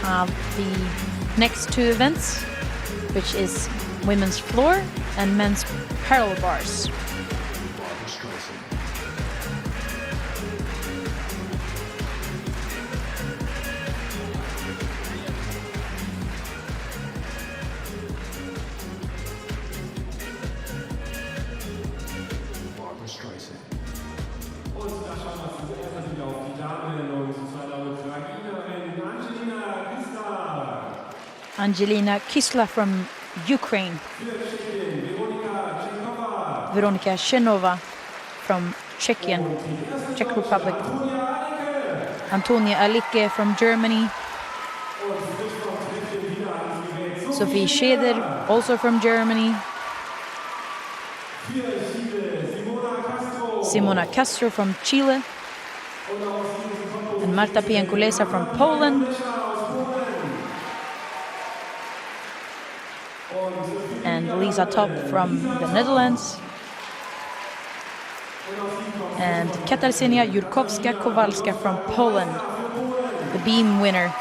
have the next two events, which is women's floor and men's parallel bars. Angelina Kisla from Ukraine. Veronika Chenova from Czech Republic. Antonia Alicke from Germany. Sophie Scheder, also from Germany. Simona Castro from Chile. And Marta Piankulesa from Poland. And Lisa Top from the Netherlands. And Katarzyna Jurkowska-Kowalska from Poland, the beam winner.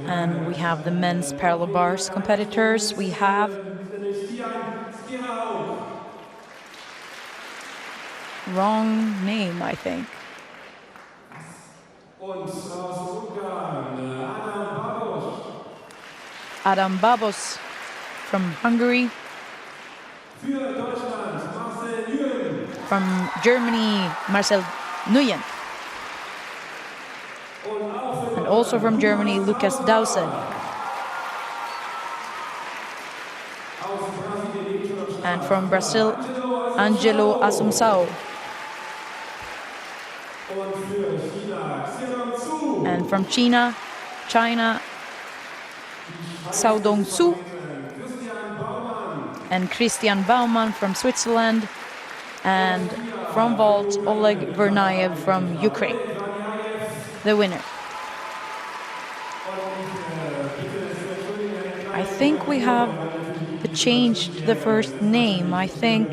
And we have the men's parallel bars competitors. We have wrong name, I think. Adam Babos from Hungary. From Germany, Marcel Nguyen. And also from Germany, Lucas Dause. And from Brazil, Angelo Assunção. And from China, Cao Dong-su. And Christian Baumann from Switzerland. And from vault, Oleg Vernayev from Ukraine, the winner. I think we have changed the first name. I think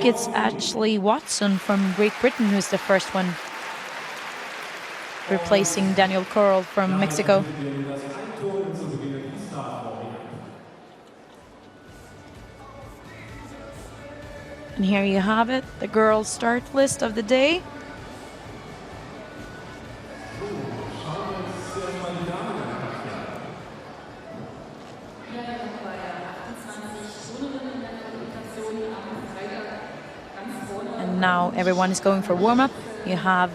it's actually Watson from Great Britain who's the first one, replacing Daniel Corral from Mexico. And here you have it, the girls' start list of the day. And now everyone is going for warm-up. You have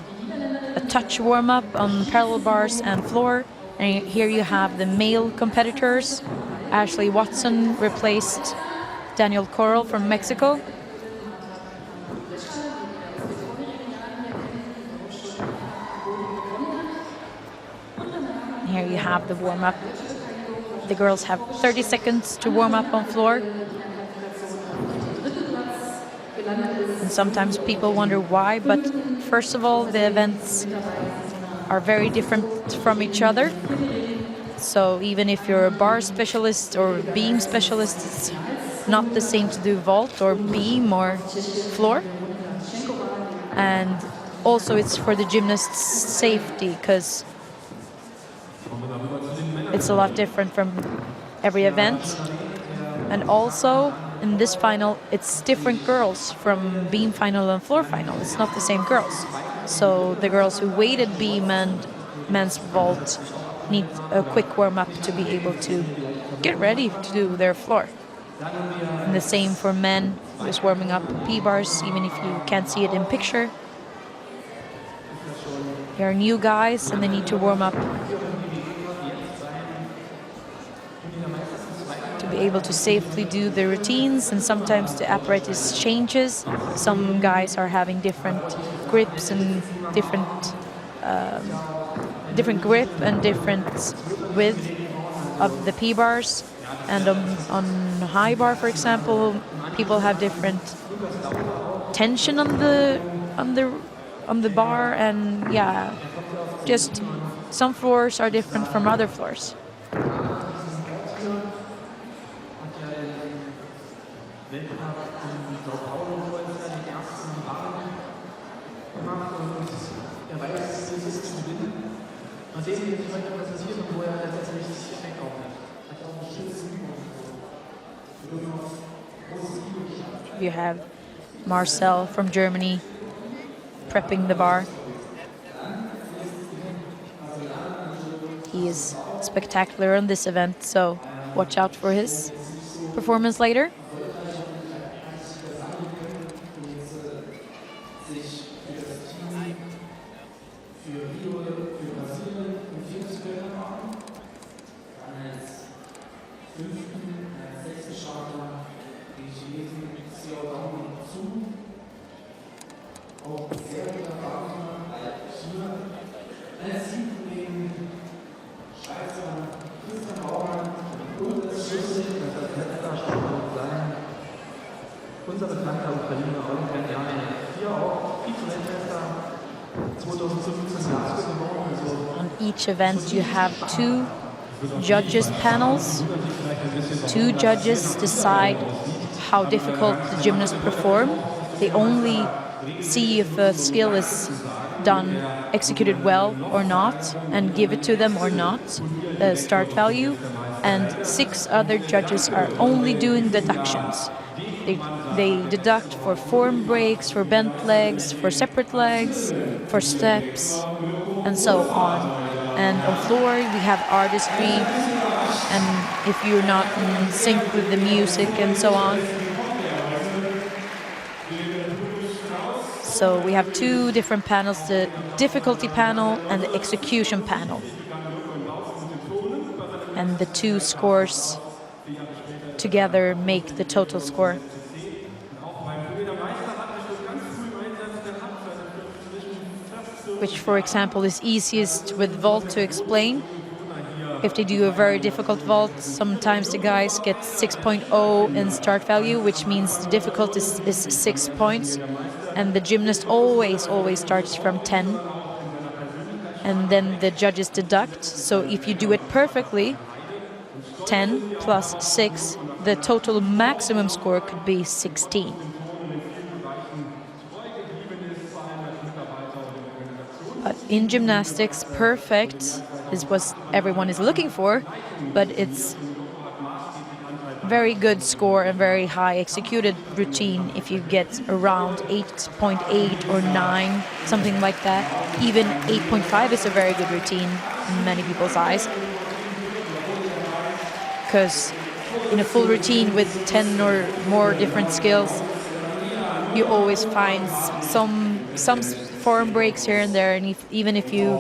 a touch warm-up on parallel bars and floor. And here you have the male competitors. Ashley Watson replaced Daniel Corral from Mexico. Here you have the warm-up. The girls have 30 seconds to warm up on floor. And sometimes people wonder why, but first of all, the events are very different from each other. So even if you're a bar specialist or beam specialist, it's not the same to do vault or beam or floor. And also it's for the gymnast's safety, because it's a lot different from every event. And also in this final, it's different girls from beam final and floor final. It's not the same girls. So the girls who weighted beam and men's vault need a quick warm-up to be able to get ready to do their floor. And the same for men, who's warming up P-bars, even if you can't see it in picture. There are new guys and they need to warm up to be able to safely do the routines, and sometimes the apparatus changes. Some guys are having different grips and different grip and different width of the P-bars. And on high bar, for example, people have different tension on the bar, and yeah, just some floors are different from other floors. You have Marcel from Germany prepping the bar. He is spectacular on this event, so watch out for his performance later. Unser bekannter Ukrainer Olympianer, hier auch Vize-Weltmeister 2015 gewonnen. On each event, you have two judges panels. Two judges decide how difficult the gymnasts perform. They only see if a skill is done, executed well or not, and give it to them or not, the start value. And 6 other judges are only doing deductions. They deduct for form breaks, for bent legs, for separate legs, for steps, and so on. And on floor, we have artistry, and if you're not in sync with the music and so on. So we have 2 different panels, the difficulty panel and the execution panel. And the 2 scores together make the total score. Which, for example, is easiest with vault to explain. If they do a very difficult vault, sometimes the guys get 6.0 in start value, which means the difficulty is 6 points. And the gymnast always starts from 10. And then the judges deduct. So if you do it perfectly, 10 plus 6, the total maximum score could be 16. But in gymnastics, perfect is what everyone is looking for, but it's very good score and very high executed routine if you get around 8.8 or 9, something like that. Even 8.5 is a very good routine in many people's eyes. Because in a full routine with 10 or more different skills, you always find some form breaks here and there, and even if you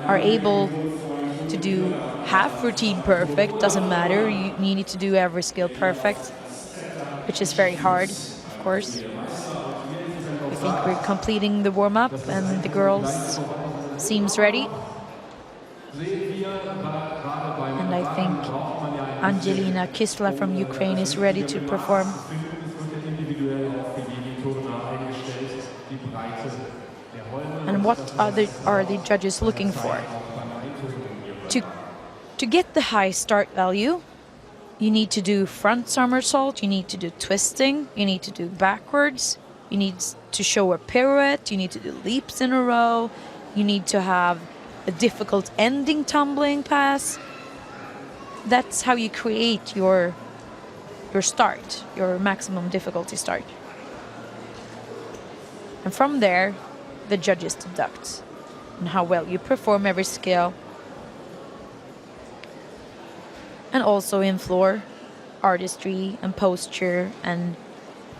are able to do half routine perfect, doesn't matter. You need to do every skill perfect, which is very hard, of course. I think we're completing the warm-up, and the girls seems ready. And I think Angelina Kisla from Ukraine is ready to perform. And what are the judges looking for? To get the high start value, you need to do front somersault, you need to do twisting, you need to do backwards, you need to show a pirouette, you need to do leaps in a row, you need to have a difficult ending tumbling pass. That's how you create your start, your maximum difficulty start. And from there, the judges deduct on how well you perform every skill. And also in floor, artistry and posture, and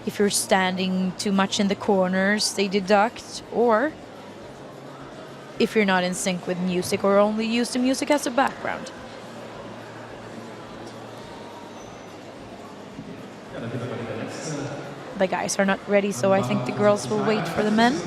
if you're standing too much in the corners, they deduct, or if you're not in sync with music or only use the music as a background. The guys are not ready, so I think the girls will wait for the men.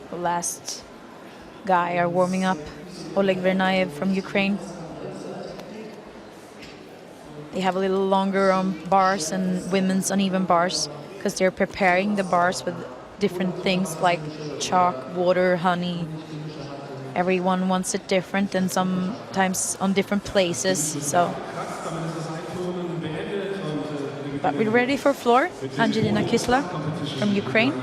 The last guy are warming up. Oleg Vernayev from Ukraine. They have a little longer bars and women's uneven bars because they're preparing the bars with different things like chalk, water, honey. Everyone wants it different and sometimes on different places. So, but we're ready for floor. Angelina Kisla from Ukraine.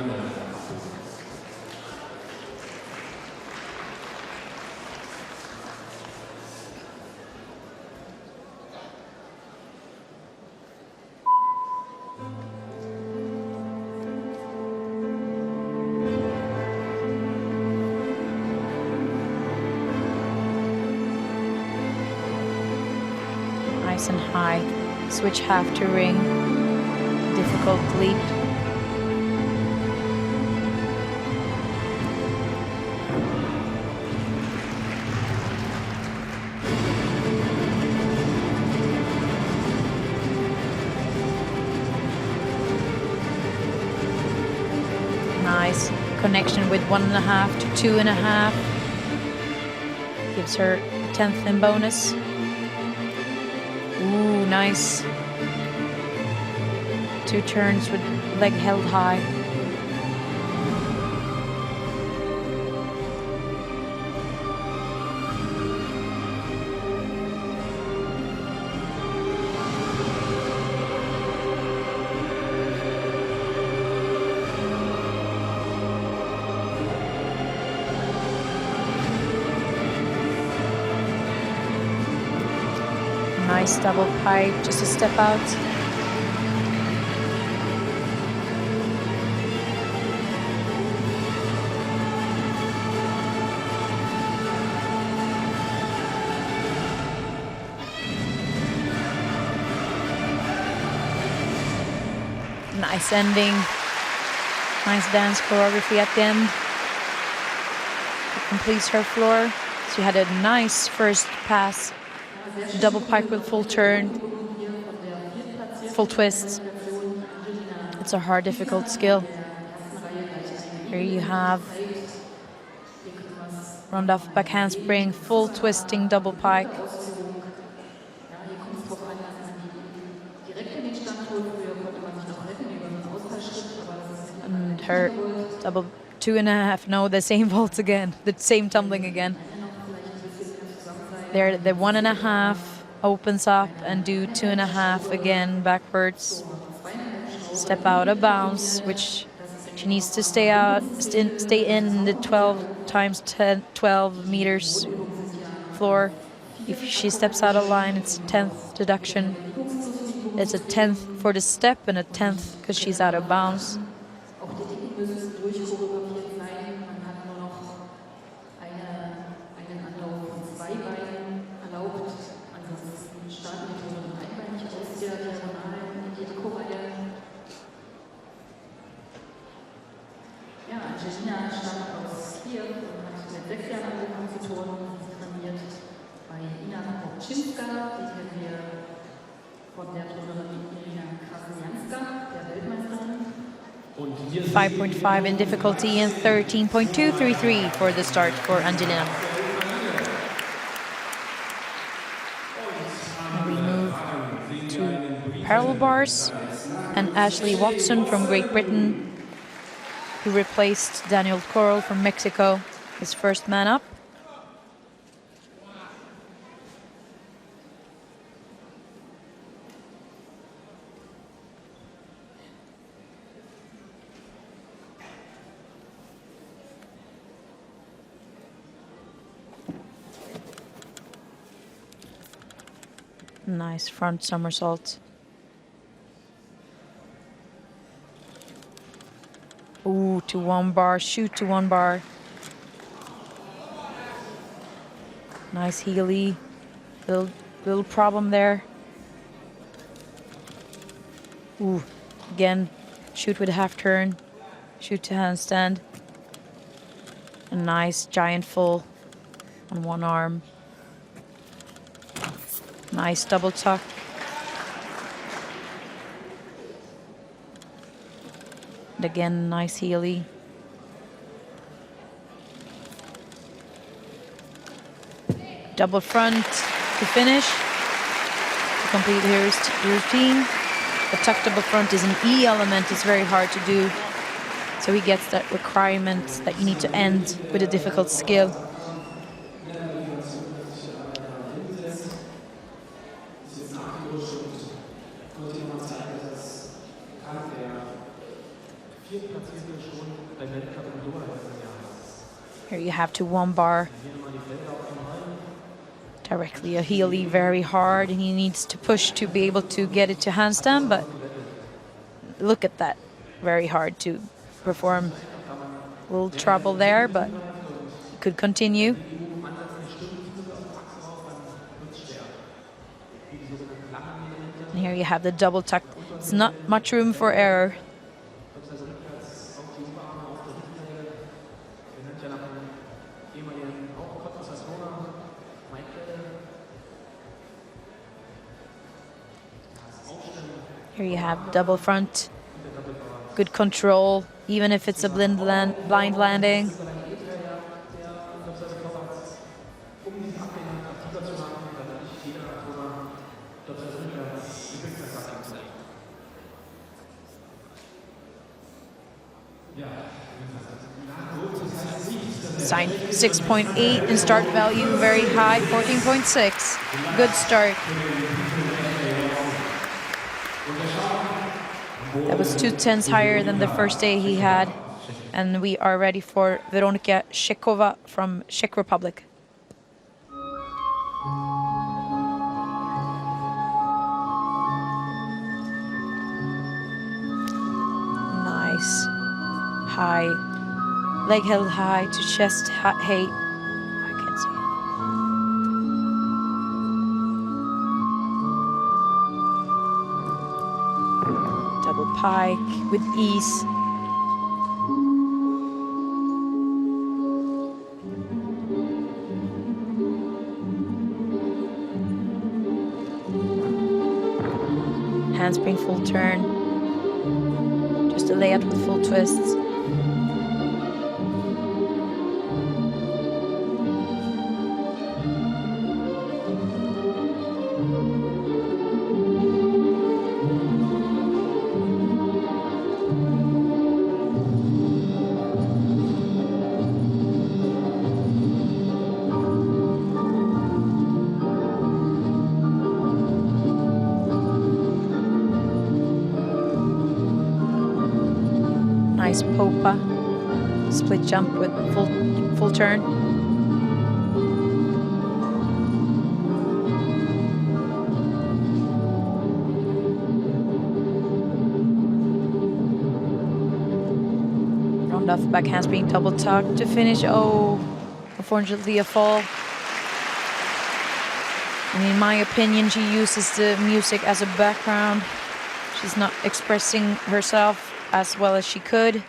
Nice and high. Switch half to ring. Difficult leap. Nice connection with 1.5 to 2.5. Gives her a 10th in bonus. Ooh, nice. 2 turns with leg held high. Nice double pipe, just a step out. Nice ending. Nice dance choreography at the end. It completes her floor. She had a nice first pass. Double pike with full turn. Full twist. It's a hard, difficult skill. Here you have round off back handspring, full twisting double pike. And her double 2.5, no, the same vault again, the same tumbling again. There, the 1.5 opens up and do 2.5 again backwards. Step out of bounds, which she needs to stay out, stay in the 12 times 10, 12 meters floor. If she steps out of line, it's a 10th deduction. It's a 10th for the step and a 10th because she's out of bounds. Angelina stammt aus Kiew und hat mit 6 Jahren angefangen zu turnen und trainiert bei Ina Kopczynska, die kennen wir von der Turnerin Irina Krasnianska, der Weltmeisterin. 5.5 in difficulty and 13.233 for the start for Angelina. And we move to parallel bars, and Ashley Watson from Great Britain, who replaced Daniel Corral from Mexico, his first man up. Nice front somersault. Ooh, to 1 bar, shoot to 1 bar. Nice heely. Little problem there. Ooh, again, shoot with a half turn. Shoot to handstand. A nice giant full on 1 arm. Nice double tuck. And again, nice heely. double front to finish, to complete his routine. The tuck double front is an E element, it's very hard to do. So he gets that requirement that you need to end with a difficult skill. Here you have to one bar directly a heelie very hard, and he needs to push to be able to get it to handstand, but look at that, very hard to perform. A little trouble there, but he could continue. And here you have the double tuck. It's not much room for error. Here you have double front, good control, even if it's a blind landing. Sign 6.8 in start value, very high, 14.6. Good start. That was 2/10 higher than the first day he had. And we are ready for Veronika Šekova from Czech Republic. Nice. High. Leg held high to chest height. I can't see it. Double pike with ease. Handspring full turn. Just a layout with full twists. Nice popa, split jump with full turn. Round off back handspring double tuck to finish. Oh, unfortunately a fall. And in my opinion, she uses the music as a background. She's not expressing herself as well as she could.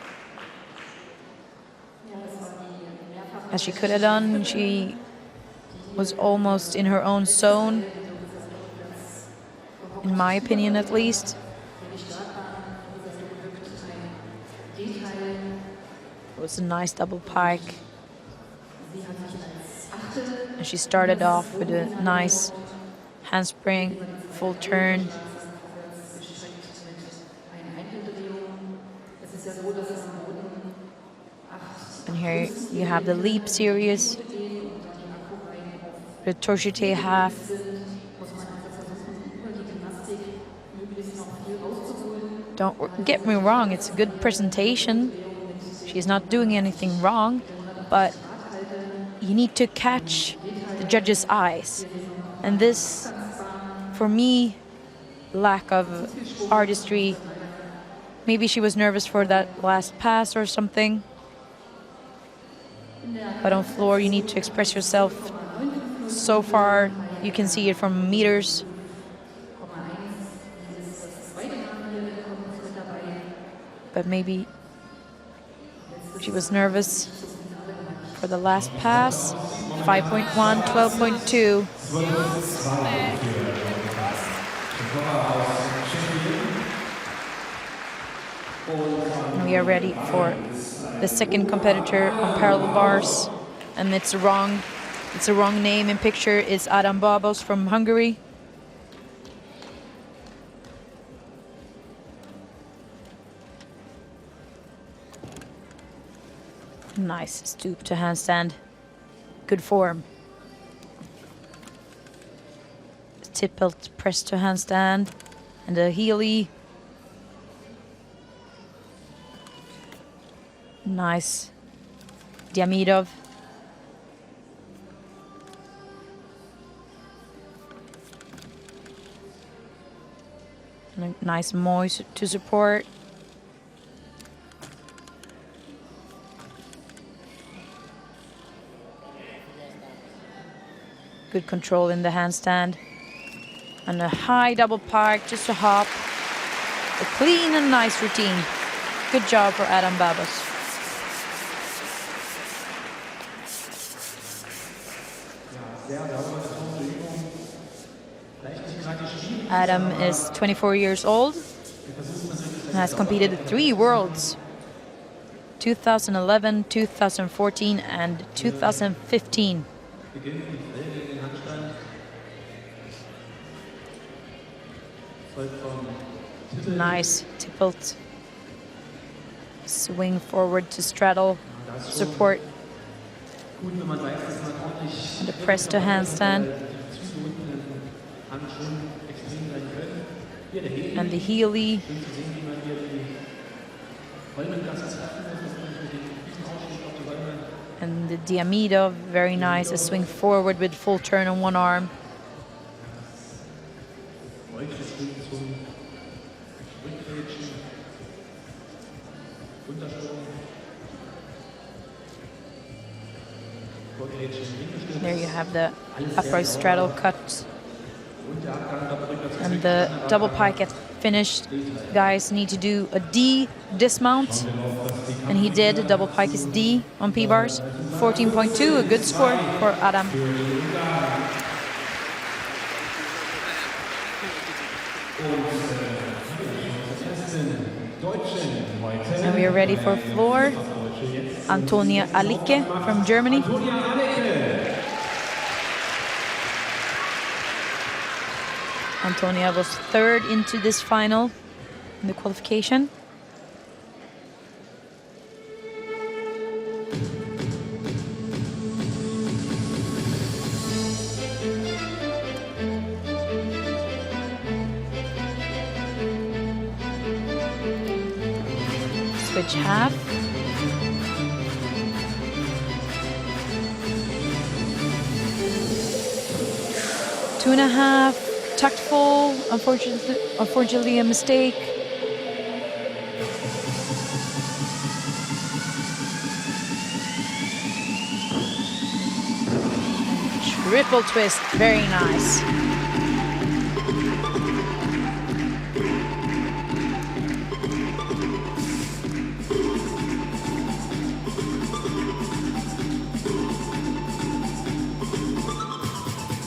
As she could have done. She was almost in her own zone, in my opinion at least. It was a nice double pike. And she started off with a nice handspring, full turn. And here you have the leap series, the torchete half. Don't get me wrong, it's a good presentation. She's not doing anything wrong, but you need to catch the judge's eyes. And this, for me, lack of artistry. Maybe she was nervous for that last pass or something. But on floor, you need to express yourself. So far, you can see it from meters. But maybe she was nervous for the last pass. 5.1, 12.2. And we are ready for the second competitor on parallel bars, and it's wrong It's a wrong name in picture. It's Adam Babos from Hungary. Nice stoop to handstand. Good form. Tippelt press to handstand. And a heely. Nice. Diamidov. And a nice moise to support. Good control in the handstand. And a high double pike, just a hop. A clean and nice routine. Good job for Adam Babos. Adam is 24 years old and has competed at 3 Worlds. 2011, 2014 and 2015. Nice tippelt. Swing forward to straddle, support. The press to handstand. And the heely. And the Diamidov, very nice. A swing forward with full turn on one arm. There you have the upright straddle cut. And the double pike at finish. Guys need to do a D dismount. And he did. Double pike is D on P-bars. 14.2, a good score for Adam. And we are ready for floor. Antonia Alicke from Germany. Antonia was 3rd into this final in the qualification. Switch half. Two and a half. Tucked full, unfortunately a mistake. Triple twist, very nice.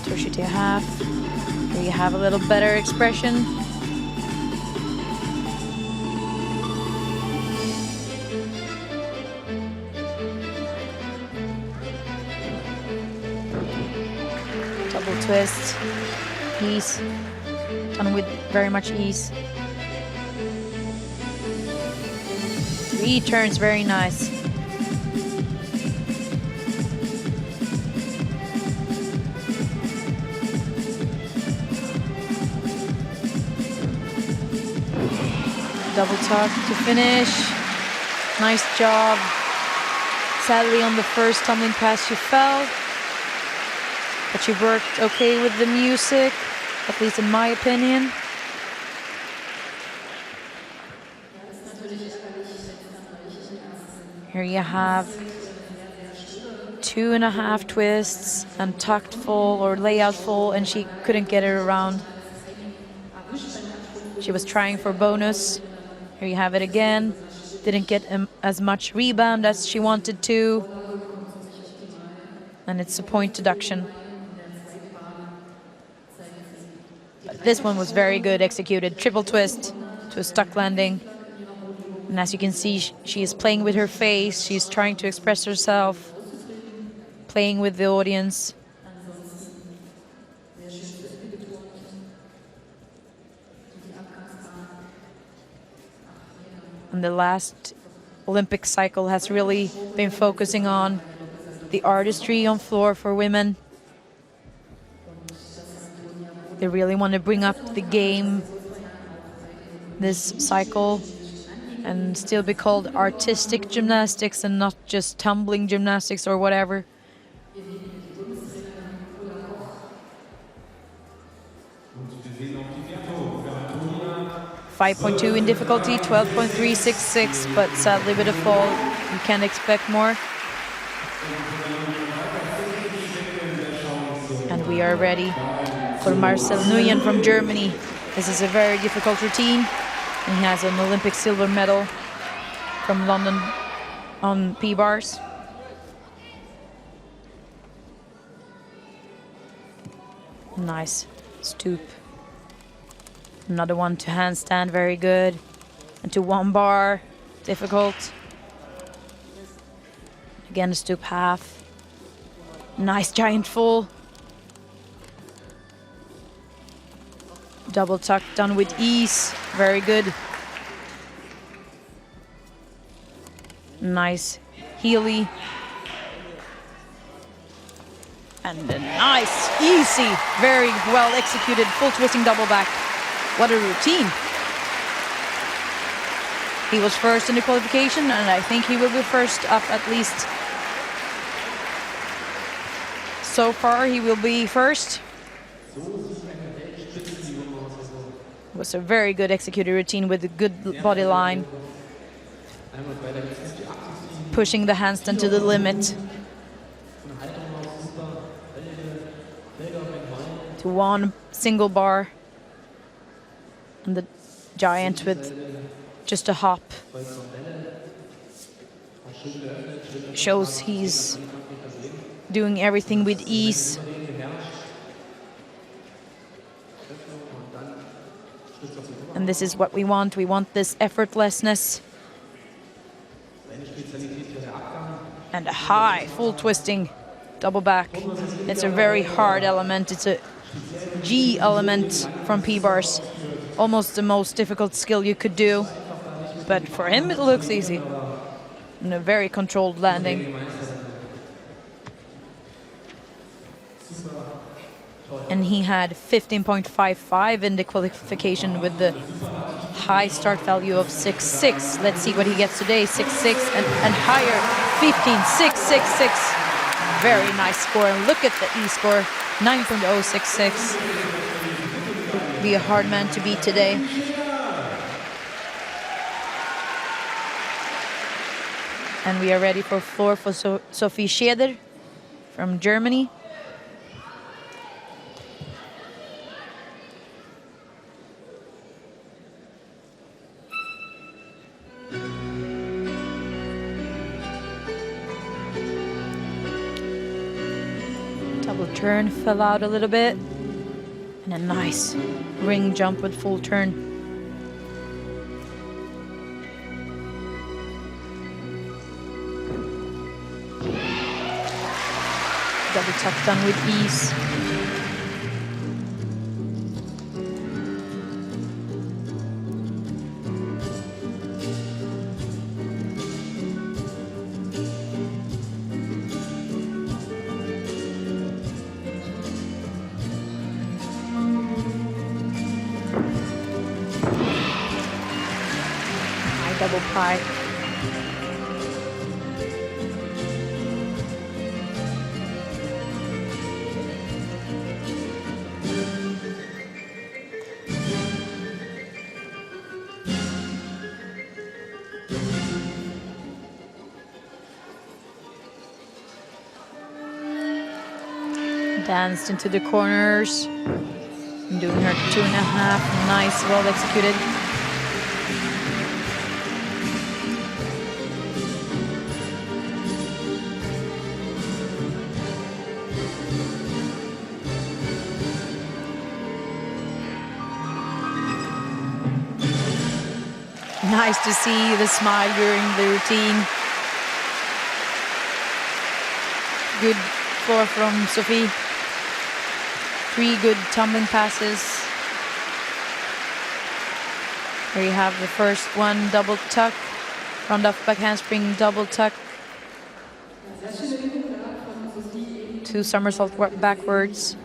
Toshi to half. Here you have a little better expression. Double twist, ease, done with very much ease. 3 turns, very nice. Double tuck to finish. Nice job. Sadly, on the first tumbling pass, she fell. But she worked okay with the music, at least in my opinion. Here you have 2.5 twists and tucked full or layout full, and she couldn't get it around. She was trying for bonus. Here you have it again. Didn't get as much rebound as she wanted to. And it's a point deduction. But this one was very good executed. Triple twist to a stuck landing. And as you can see, she is playing with her face. She's trying to express herself, playing with the audience. And the last Olympic cycle has really been focusing on the artistry on floor for women. They really want to bring up the game this cycle and still be called artistic gymnastics and not just tumbling gymnastics or whatever. 5.2 in difficulty, 12.366, but sadly with a fall, you can't expect more. And we are ready for Marcel Nguyen from Germany. This is a very difficult routine. And he has an Olympic silver medal from London on P-bars. Nice stoop. Another one to handstand, very good. And to one bar, difficult. Again, a stoop half. Nice giant full. Double tuck done with ease, very good. Nice Healy. And a nice, easy, very well executed full twisting double back. What a routine. He was first in the qualification, and I think he will be first up at least. So far, he will be first. It was a very good executed routine with a good body line. Pushing the handstand to the limit. To one single bar. And the giant with just a hop. Shows he's doing everything with ease. And this is what we want. We want this effortlessness. And a high full twisting double back. It's a very hard element. It's a G element from P-bars. Almost the most difficult skill you could do. But for him it looks easy. And a very controlled landing. And he had 15.55 in the qualification with the high start value of 6.6. Let's see what he gets today. 6.6 and higher. 15.666. Very nice score. And look at the E-score. 9.066. Would be a hard man to beat today. And we are ready for floor for Sophie Scheder from Germany. Double turn, fell out a little bit. And a nice ring jump with full turn. Double tuck done with ease. Double pie. Danced into the corners. And doing her 2.5. Nice, well executed. Nice to see the smile during the routine. Good floor from Sophie. 3 good tumbling passes. Here you have the first one, double tuck, round off back handspring, double tuck, 2 somersault backwards.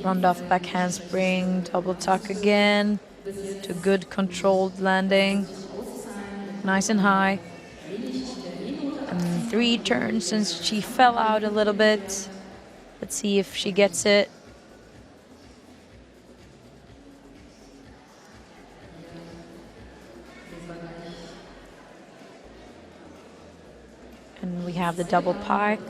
Round off back handspring, double tuck again, to good controlled landing, nice and high. And 3 turns since she fell out a little bit. Let's see if she gets it. And we have the double pike.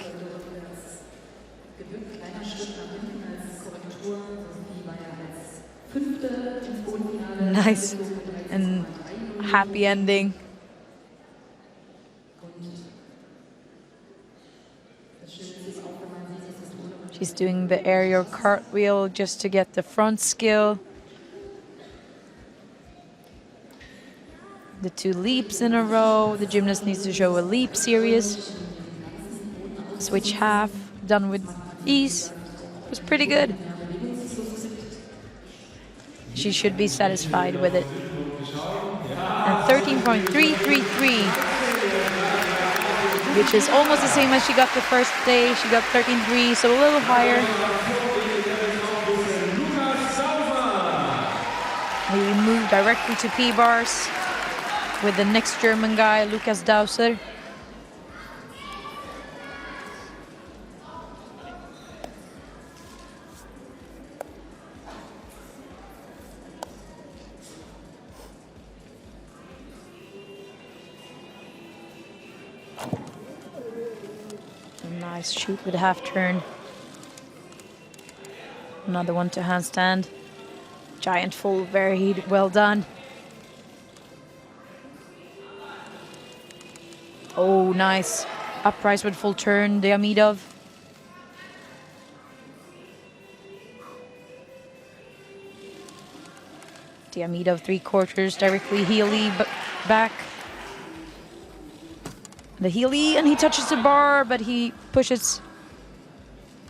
Nice and happy ending. She's doing the aerial cartwheel just to get the front skill. The 2 leaps in a row. The gymnast needs to show a leap series. Switch half, done with ease. It was pretty good. She should be satisfied with it. And 13.333, which is almost the same as she got the first day. She got 13.3, so a little higher. We move directly to P-bars with the next German guy, Lukas Dauser. Nice shoot with a half turn. Another one to handstand. Giant full, very well done. Oh, nice. Uprise with full turn, Diamidov. Diamidov 3/4, directly Healy back. The Healy, and he touches the bar, but he pushes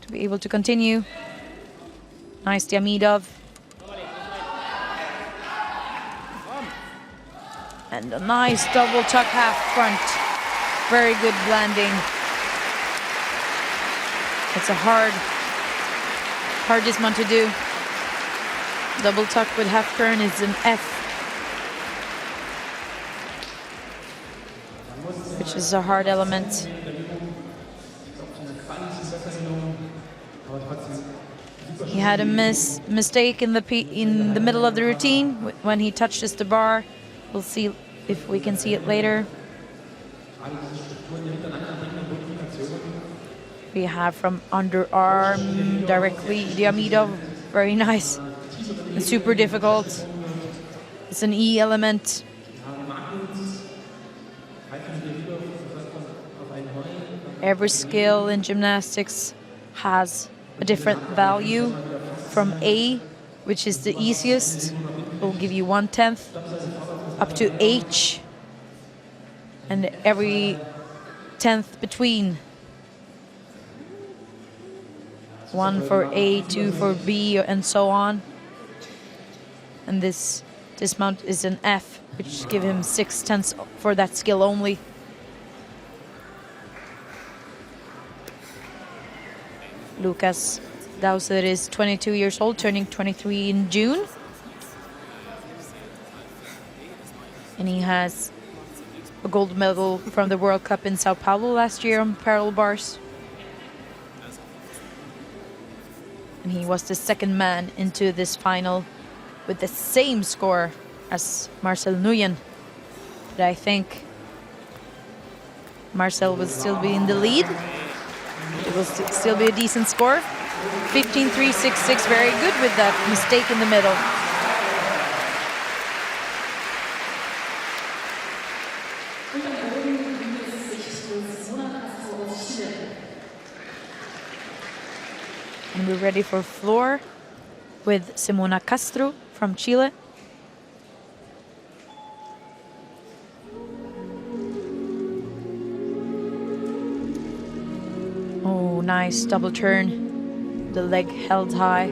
to be able to continue. Nice, Diamidov. And a nice double tuck half front. Very good landing. It's a hardest one to do. Double tuck with half turn is an F, which is a hard element. He had a mistake in the middle of the routine when he touches the bar. We'll see if we can see it later. We have from underarm directly Diamidov. Very nice. And super difficult. It's an E element. Every skill in gymnastics has a different value. From A, which is the easiest, will give you 1/10, up to H, and every 10th between. 1 for A, 2 for B, and so on. And this dismount is an F, which give him 6/10 for that skill only. Lukas Dauser is 22 years old, turning 23 in June. And he has a gold medal from the World Cup in Sao Paulo last year on parallel bars. And he was the second man into this final with the same score as Marcel Nguyen. But I think Marcel will still be in the lead. It will still be a decent score. 15.366, very good with that mistake in the middle. And we're ready for floor with Simona Castro from Chile. nice double turn. The leg held high.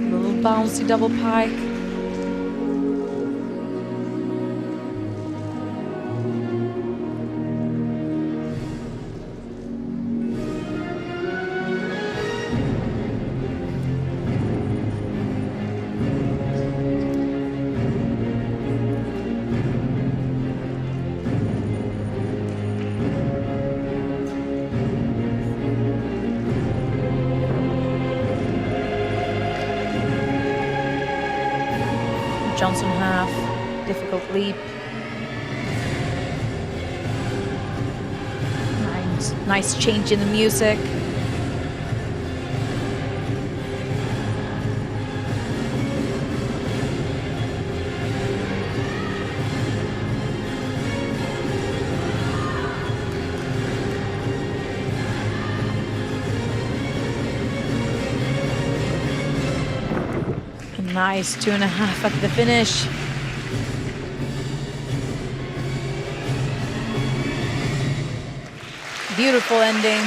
Little bouncy double pike. Johnson half, difficult leap. Nice change in the music. Nice 2.5 at the finish. Beautiful ending.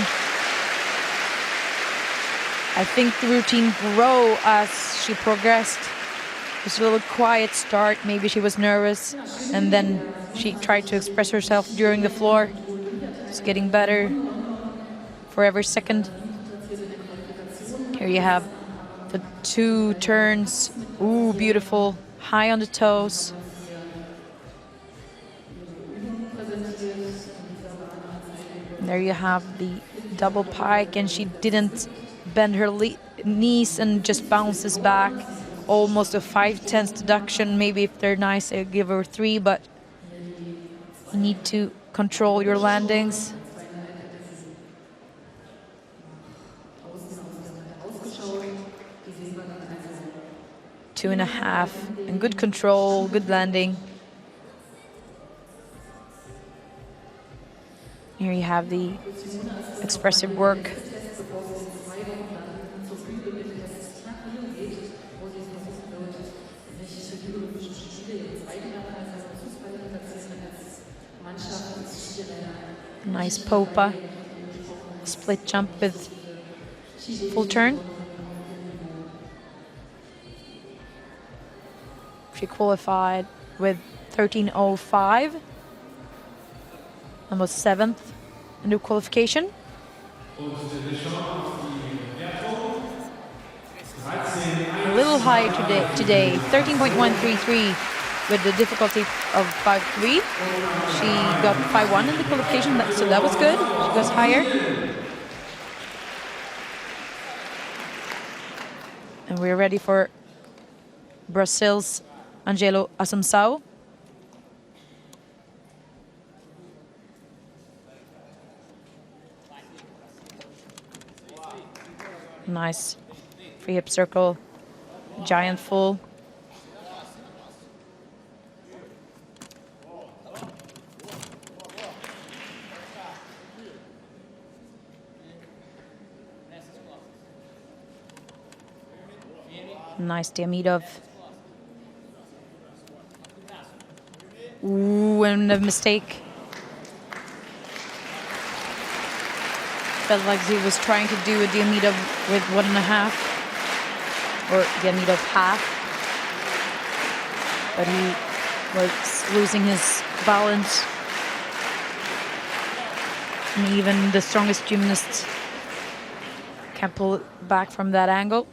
I think the routine grew as she progressed. It was a little quiet start. Maybe she was nervous, and then she tried to express herself during the floor. It's getting better for every second. Here you have the 2 turns. Ooh, beautiful. High on the toes. There you have the double pike, and she didn't bend her knees and just bounces back. Almost a 5/10 deduction. Maybe if they're nice, I'll give her 3, but you need to control your landings. Two and a half, and good control, good landing. Here you have the expressive work. Nice popa, split jump with full turn. She qualified with 13:05 and was 7th in the qualification. A little higher today 13.133 with the difficulty of 5.3. She got 5.1 in the qualification, so that was good. She goes higher. And we're ready for Brazil's Angelo Assunção. Nice free hip circle, giant full. Nice Diamidov. Ooh, and a mistake. Felt like he was trying to do a Diamidov with 1.5, or Diamidov half, but he was losing his balance. And even the strongest gymnast can't pull it back from that angle.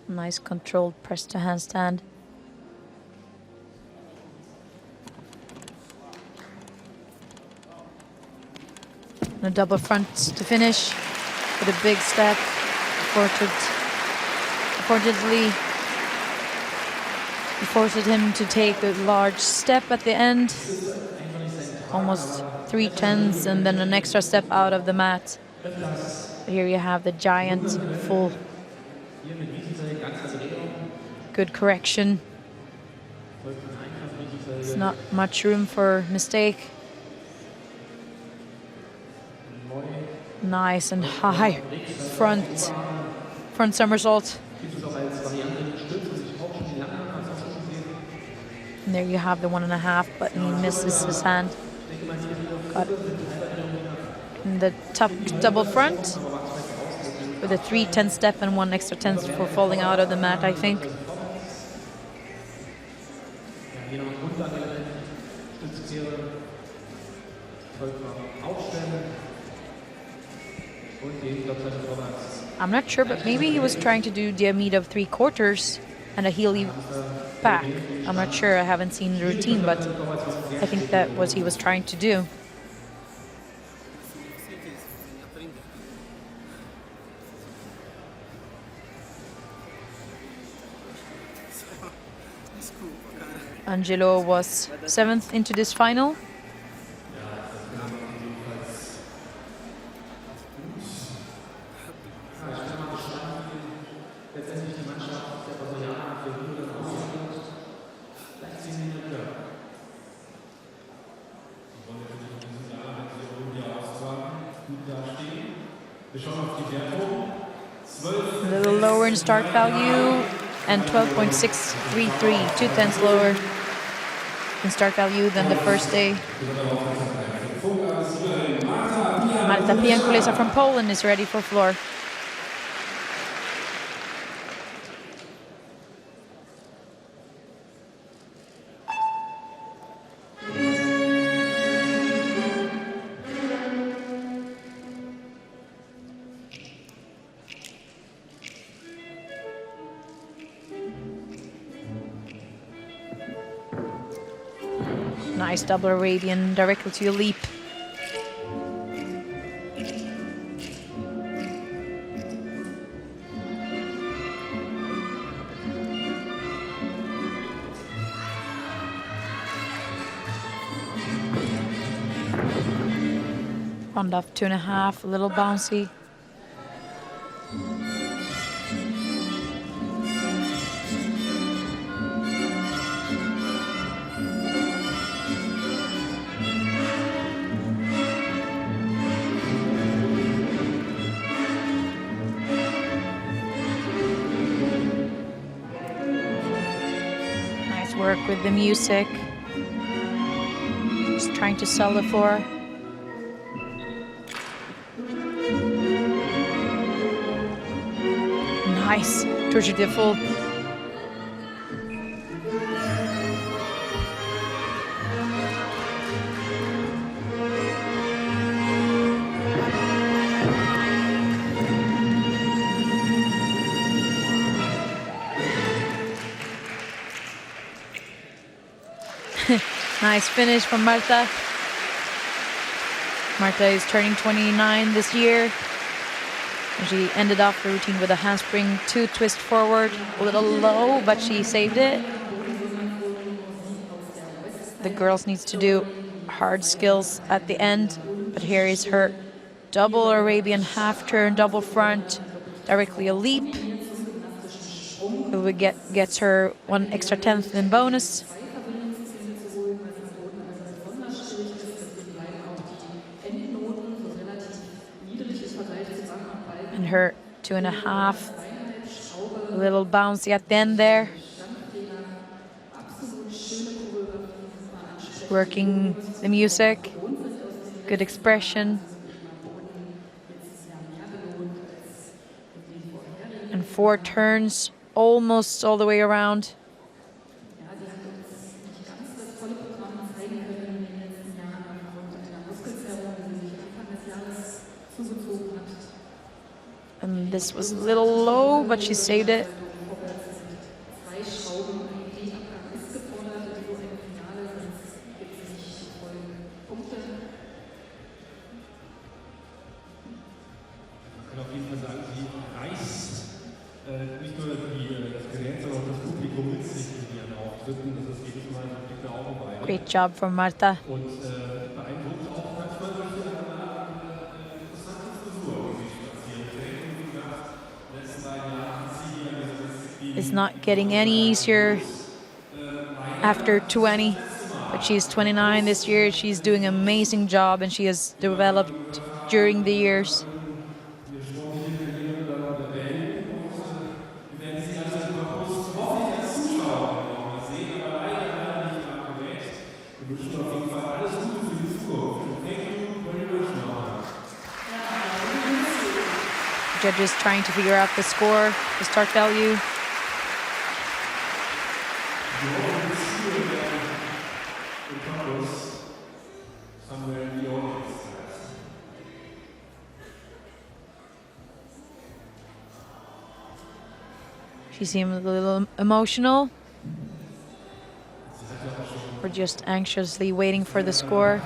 Nice controlled press to handstand. And a double front to finish with a big step. Unfortunately, it forced him to take a large step at the end. Almost 3/10s and then an extra step out of the mat. Here you have the giant full. Good correction. It's not much room for mistake. Nice and high front somersault. And there you have the 1.5, but he misses his hand. Got in the top double front with a 3/10 step and 1 extra 10 for falling out of the mat, I think. I'm not sure, but maybe he was trying to do the meet of 3/4 and a heel back. I'm not sure, I haven't seen the routine, but I think that was he was trying to do. Angelo was 7th into this final. A little lower in start value and 12.633, 2/10 lower in start value than the first day. Marta Piankulesa from Poland is ready for floor. Nice double Arabian directly to your leap. Round off 2.5, a little bouncy. Work with the music. Just trying to sell the floor. Nice. Tour de full. Nice finish from Marta. Marta is turning 29 this year. And she ended off the routine with a handspring 2 twist forward. A little low, but she saved it. The girls needs to do hard skills at the end. But here is her double Arabian half turn, double front, directly a leap. It gets her 1 extra 10th in bonus. And her 2.5, a little bouncy at the end there. Working the music, good expression. And 4 turns, almost all the way around. And this was a little low, but she saved it. Great job from Marta. It's not getting any easier after 20. but she's 29 this year. She's doing an amazing job, and she has developed during the years. Judges trying to figure out the score, the start value. She seemed a little emotional. We're just anxiously waiting for the score.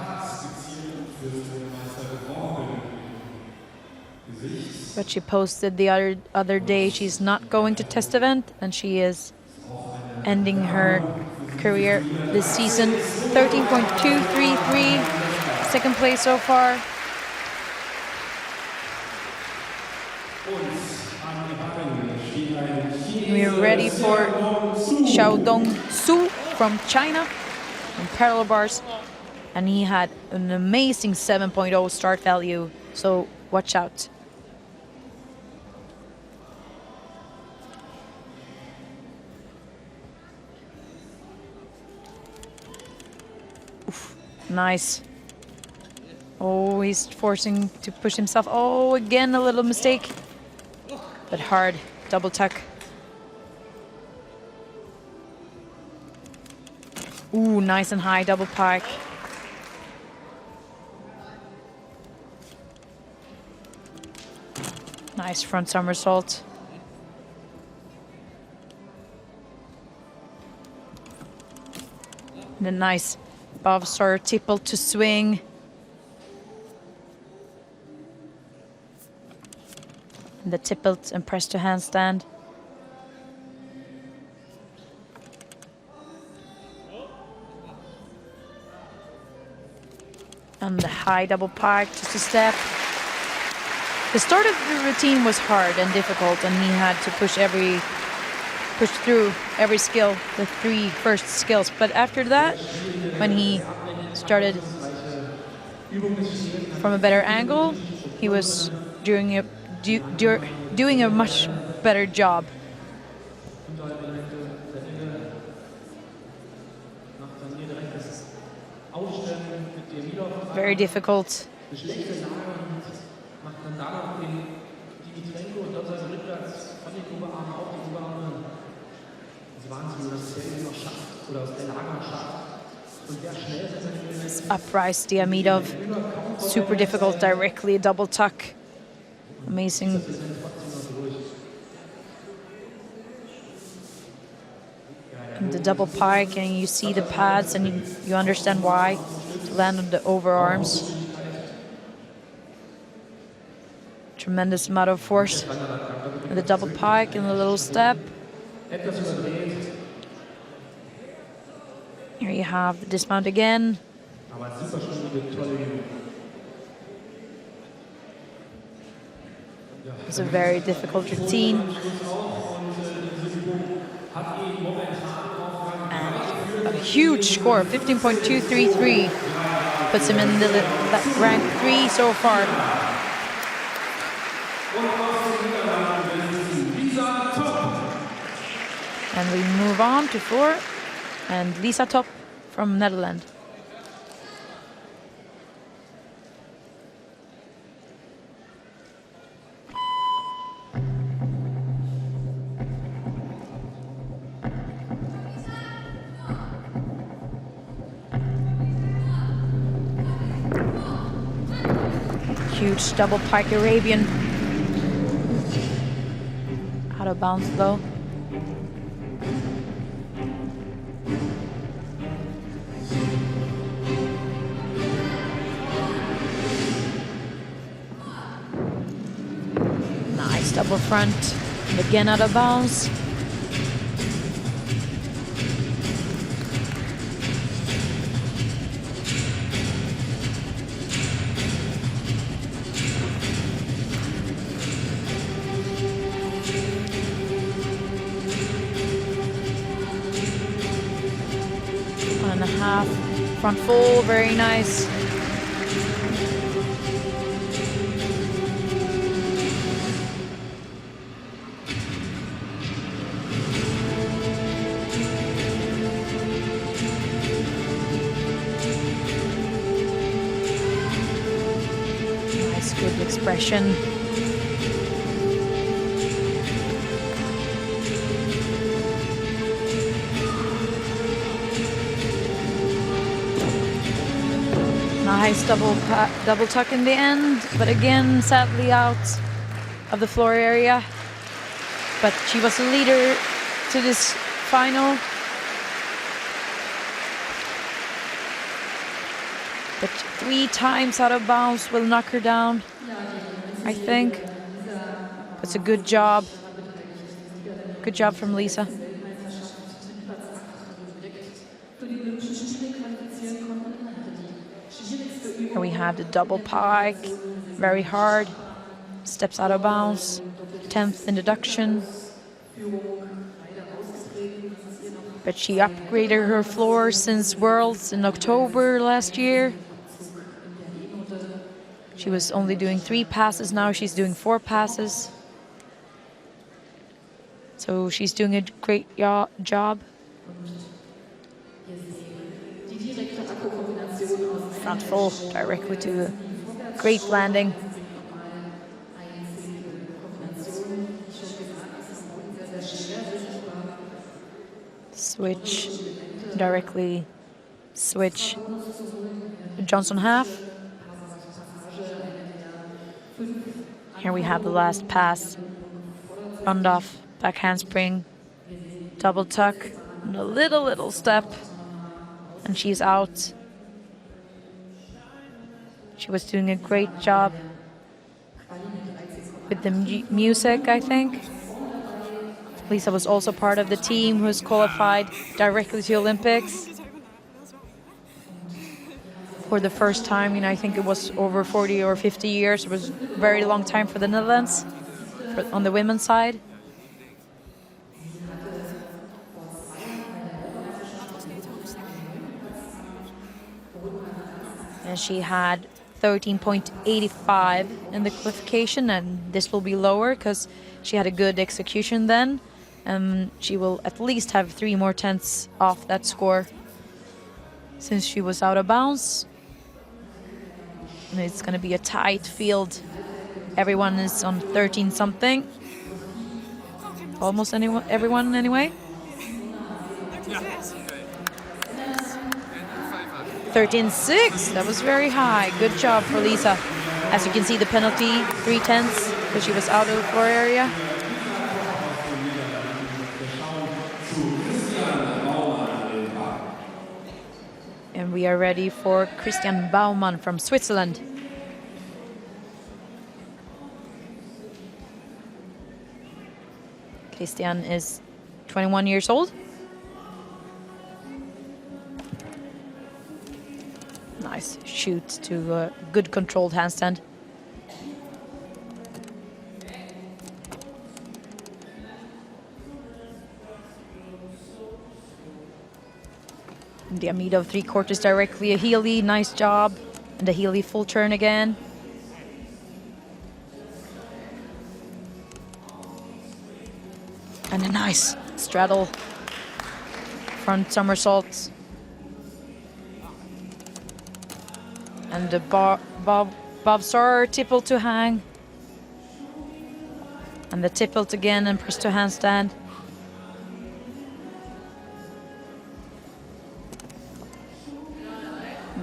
But she posted the other day she's not going to test event, and she is ending her career this season. 13.233, second place so far. We're ready for Xiaodong Su from China in parallel bars, and he had an amazing 7.0 start value, so watch out. Oof, nice. Oh, he's forcing to push himself. Oh, again a little mistake, but hard double tuck. Ooh, nice and high double pike. Nice front somersault. And a nice Bavsar tipple to swing. And the tippelt and press to handstand. And the high double pike, just a step. The start of the routine was hard and difficult, and he had to push through every skill, the 3 first skills. But after that, when he started from a better angle, he was doing a much better job. Very difficult. This uprise Diamidov, super difficult, directly double tuck. Amazing. And the double pike, and you see the pads, and you understand why. To land on the overarms. Tremendous amount of force. And the double pike and the little step. Here you have the dismount again. It's a very difficult routine. And a huge score, 15.233. Puts him in the rank 3 so far. And we move on to 4. And Lisa Top from Netherlands. Huge double pike Arabian. Out of bounds though. Nice double front. And again out of bounds. Half. front fold, very nice. Nice, good expression. Nice double tuck in the end, but again, sadly out of the floor area. But she was the leader to this final. But 3 times out of bounds will knock her down, I think. It's a good job. Good job from Lisa. Here we have the double pike, very hard, steps out of bounds, 10th in deduction. But she upgraded her floor since Worlds in October last year. She was only doing 3 passes, now she's doing 4 passes. So she's doing a great job. Front full directly to a great landing. Switch, directly switch Johnson half. Here we have the last pass. Rund off, back handspring, double tuck, and a little step. And she's out. She was doing a great job with the music, I think. Lisa was also part of the team who was qualified directly to Olympics for the first time. I think it was over 40 or 50 years. It was a very long time for the Netherlands on the women's side. And she had 13.85 in the qualification, and this will be lower because she had a good execution then. She will at least have 3 more tenths off that score since she was out of bounds. And it's going to be a tight field. Everyone is on 13 something. Almost everyone anyway. 13.6, that was very high. Good job for Lisa. As you can see, the penalty, 3 tenths, because she was out of the floor area. And we are ready for Christian Baumann from Switzerland. Christian is 21 years old. Nice shoot to a good controlled handstand. Diamido 3/4 directly a Healy, nice job. And a Healy full turn again. And a nice straddle front somersault. And the Bob Star tipple to hang. And the tippelt again and press to handstand.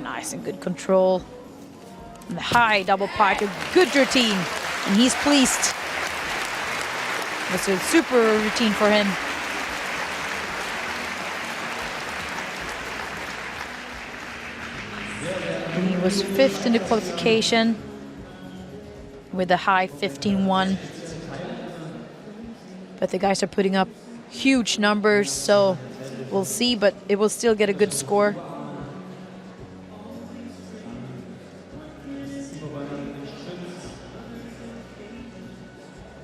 Nice and good control. And the high double pike, a good routine. And he's pleased. It's a super routine for him. And he was 5th in the qualification with a high 15.1. But the guys are putting up huge numbers, so we'll see, but it will still get a good score.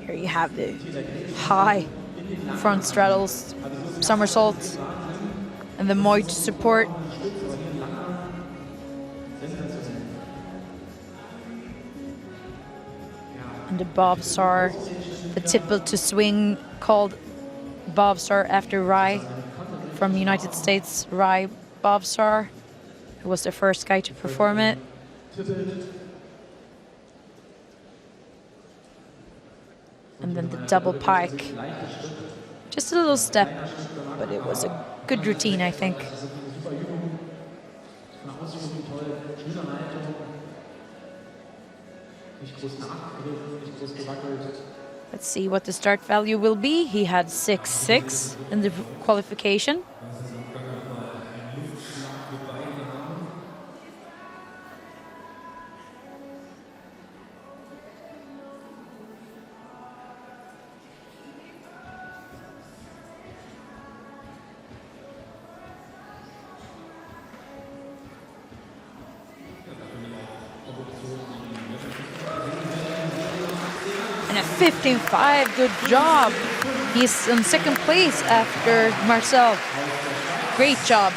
Here you have the high front straddles, somersaults, and the Moit support. And the Bobstar, the tipple to swing called Bobstar after Rai from United States, Rai Bobstar, who was the first guy to perform it. And then the double pike. Just a little step, but it was a good routine, I think. Let's see what the start value will be. He had 6.6 in the qualification. And a 15.5, good job. He's in second place after Marcel. Great job.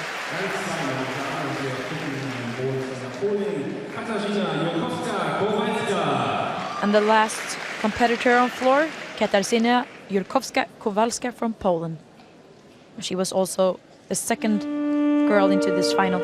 And the last competitor on floor, Katarzyna Jurkowska-Kowalska from Poland. She was also the second girl into this final.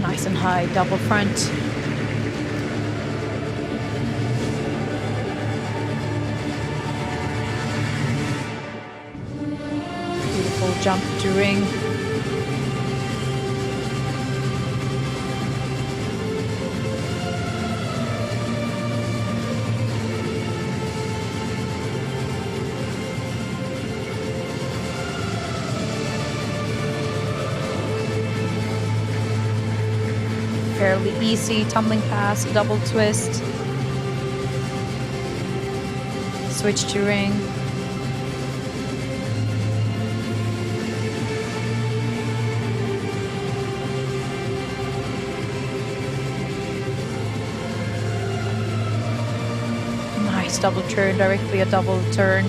Nice and high, double front. Beautiful jump to ring. Fairly easy tumbling pass, double twist, switch to ring. Nice double turn, directly a double turn.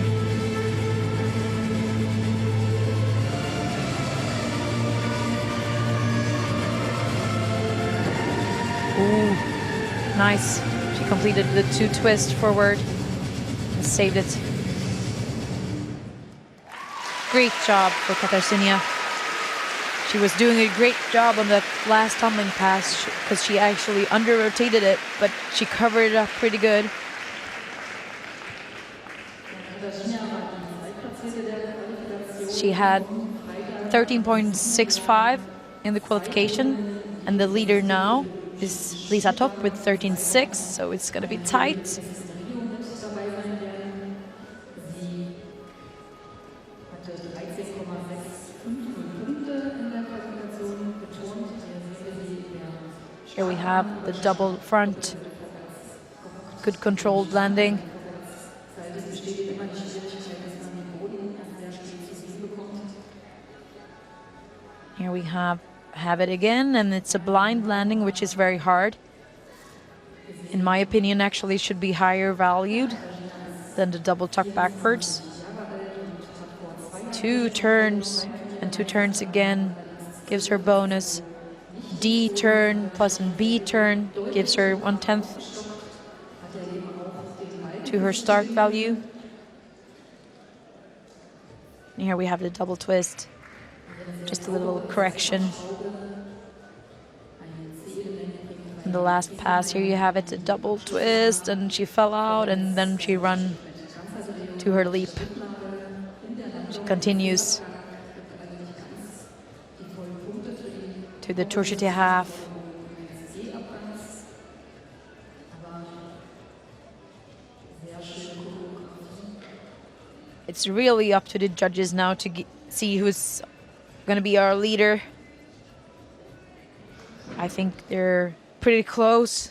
Ooh, nice. She completed the 2 twist forward and saved it. Great job for Katarzyna. She was doing a great job on that last tumbling pass because she actually under-rotated it, but she covered it up pretty good. She had 13.65 in the qualification, and the leader now is Lisa Topp with 13.6, so it's going to be tight. Here we have the double front, good controlled landing. Here we have it again, and it's a blind landing, which is very hard. In my opinion, actually should be higher valued than the double tuck backwards. 2 turns and 2 turns again gives her bonus. D turn plus an B turn gives her 1/10 to her start value. And here we have the double twist. Just a little correction. In the last pass, here you have it, a double twist, and she fell out, and then she ran to her leap. She continues to the Torchete half. It's really up to the judges now to see who's going to be our leader. I think they're pretty close.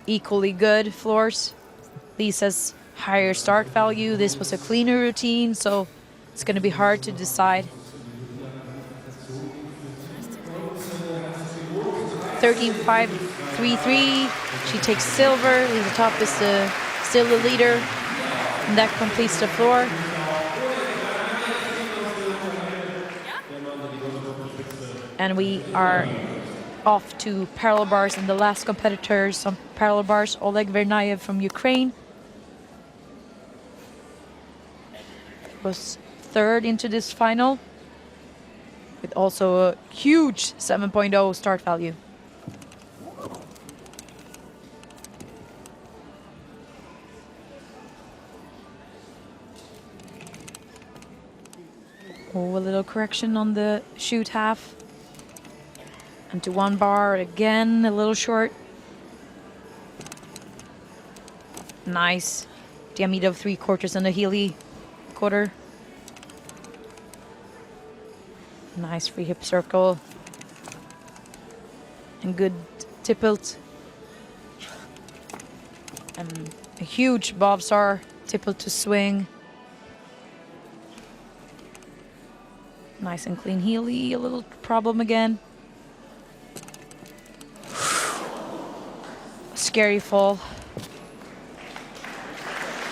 Equally good floors. Lisa's higher start value. This was a cleaner routine, so it's going to be hard to decide. 13.533. She takes silver. Lisa Top is still the leader. And that completes the floor. And we are off to parallel bars, and the last competitors on parallel bars, Oleg Vernayev from Ukraine. Was third into this final, with also a huge 7.0 start value. Oh, a little correction on the shoot half. And to one bar again, a little short. Nice. Diameter of 3/4 on the Healy quarter. Nice free hip circle. And good tippelt. And a huge bobsar tippelt to swing. Nice and clean Healy, a little problem again. Scary fall.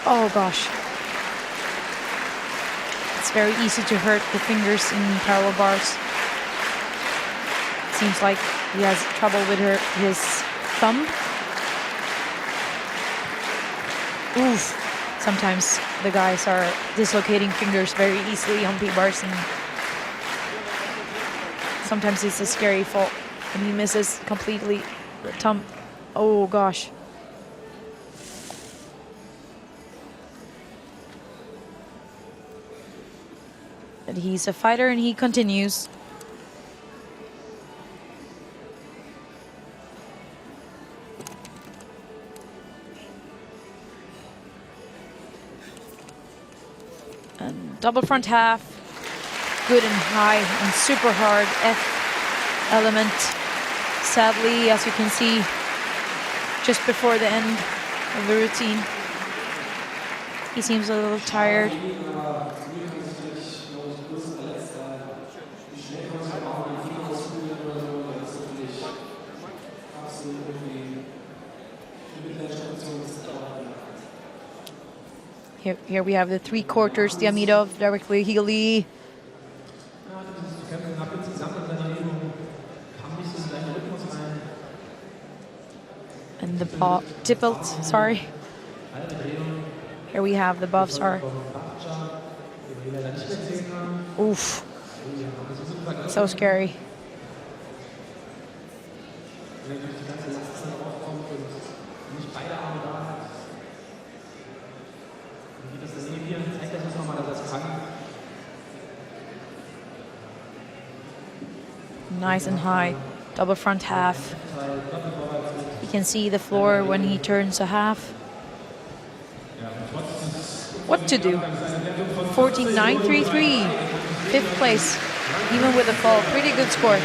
Oh gosh. It's very easy to hurt the fingers in parallel bars. Seems like he has trouble with his thumb. Oof. Sometimes the guys are dislocating fingers very easily on P-bars, and sometimes it's a scary fall and he misses completely the thumb. Oh gosh. But he's a fighter and he continues. And double front half. Good and high and super hard F element. Sadly, as you can see, just before the end of the routine, he seems a little tired. Here we have the 3/4 Diamidov directly Healy. And the tippelt, sorry. Here we have the bobsar. Oof. So scary. Nice and high, double front half. You can see the floor when he turns a half. What to do? 14.933, fifth place, even with a fall. Pretty good score.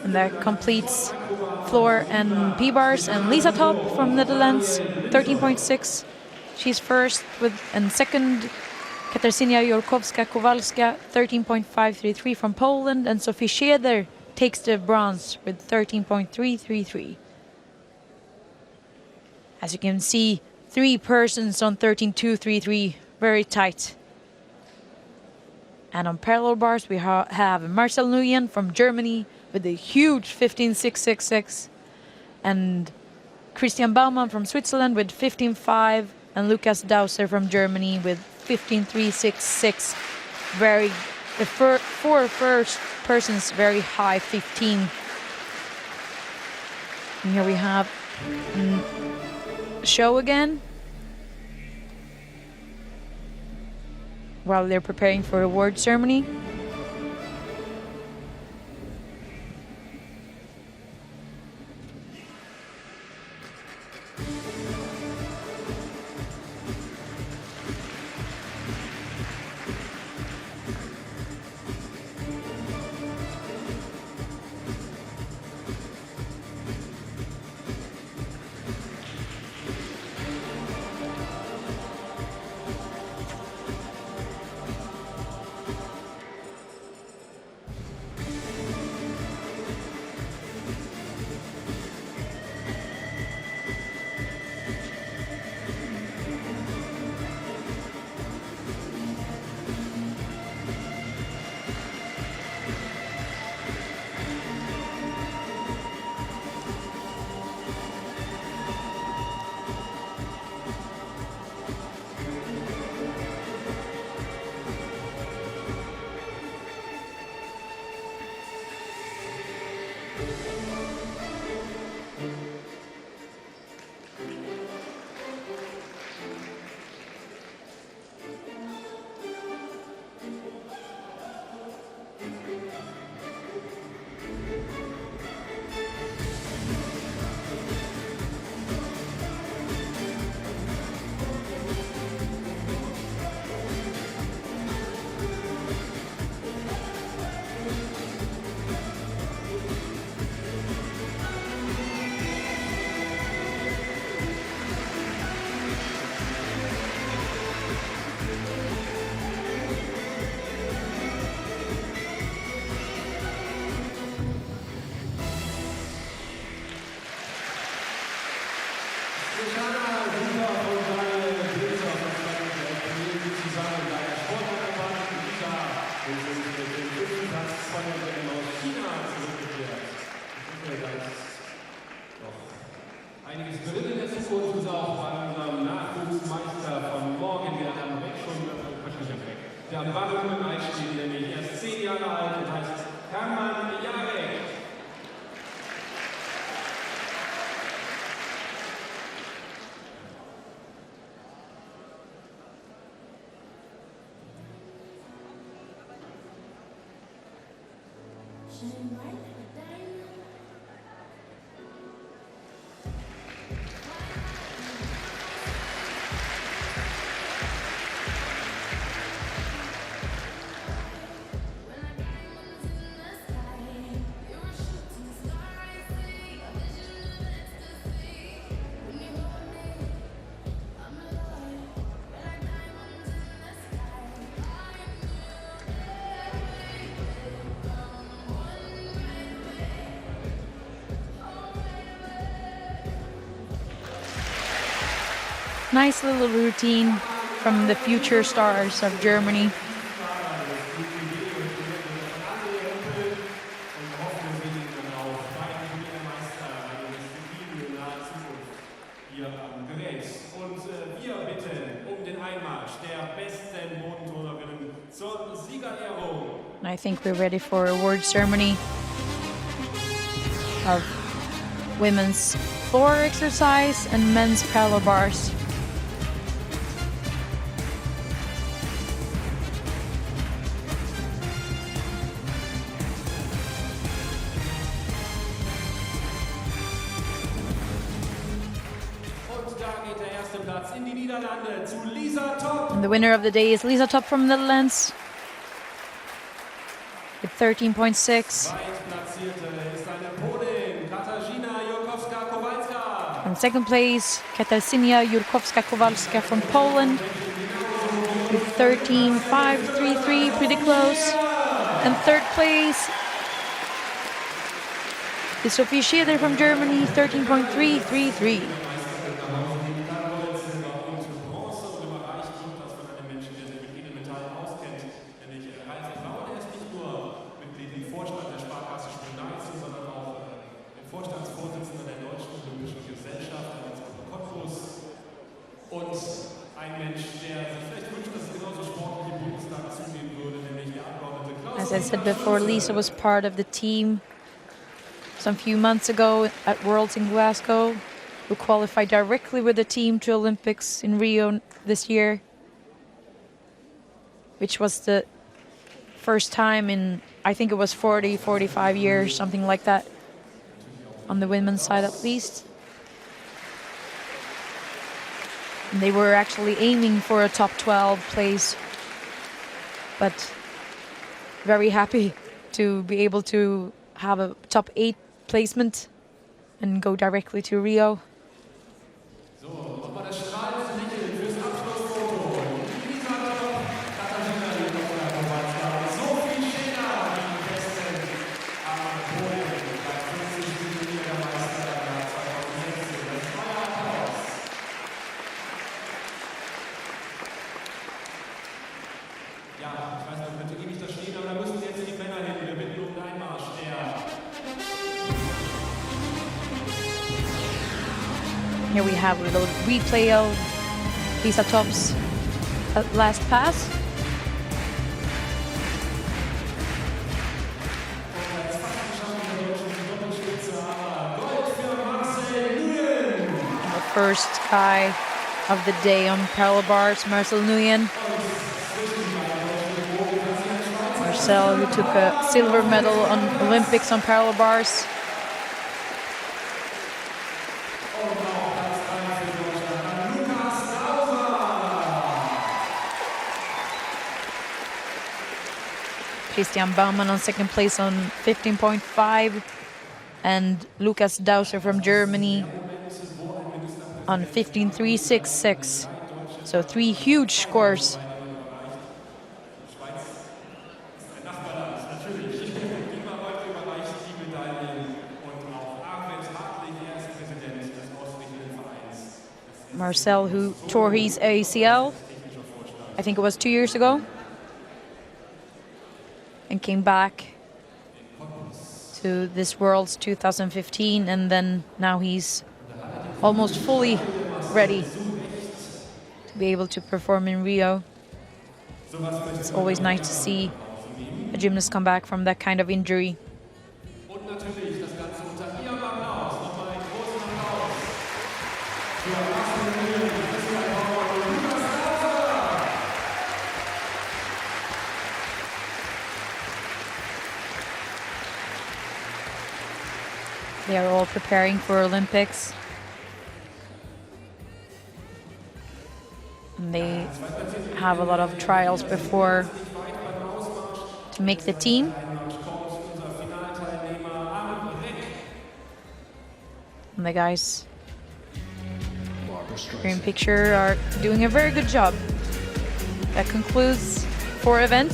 And that completes floor and P-bars. And Lisa Top from Netherlands, 13.6. She's first with, and second, Katarzyna Jorkowska-Kowalska, 13.533 from Poland. And Sophie Scheder takes the bronze with 13.333. As you can see, 3 persons on 13.233, very tight. And on parallel bars, we have Marcel Nguyen from Germany with a huge 15.666, and Christian Baumann from Switzerland with 15.5, and Lukas Dauser from Germany with 15.366. The four first persons very high 15. And here we have show again while they're preparing for award ceremony. Einiges drin in der Zukunft ist auch bei unserem Nachwuchsmeister von morgen, der am Weg schon der am Barren Eis steht, nämlich erst 10 Jahre alt und heißt Hermann Jarek. Nice little routine from the future stars of Germany. And I think we're ready for a award ceremony of women's floor exercise and men's parallel bars. And the winner of the day is Lisa Top from Netherlands with 13.6. And second place, Katarzyna Jurkowska-Kowalska from Poland with 13.533, pretty close. And third place is Sophie Scheder from Germany, 13.333. As I said before, Lisa was part of the team some few months ago at Worlds in Glasgow, who qualified directly with the team to Olympics in Rio this year, which was the first time in, I think it was 40, 45 years, something like that, on the women's side at least. And they were actually aiming for a top 12 place, but very happy to be able to have a top 8 placement and go directly to Rio. Here we have a little replay of Lisa Top's last pass. first guy of the day on parallel bars, Marcel Nguyen. Marcel, who took a silver medal on Olympics on parallel bars. Christian Baumann on second place on 15.5, and Lukas Dauser from Germany on 15.366. So 3 huge scores. Marcel, who tore his ACL, I think it was 2 years ago, and came back to this Worlds 2015, and then now he's almost fully ready to be able to perform in Rio. It's always nice to see a gymnast come back from that kind of injury. They are all preparing for Olympics. And they have a lot of trials before to make the team. And the guys here in picture are doing a very good job. That concludes 4 events.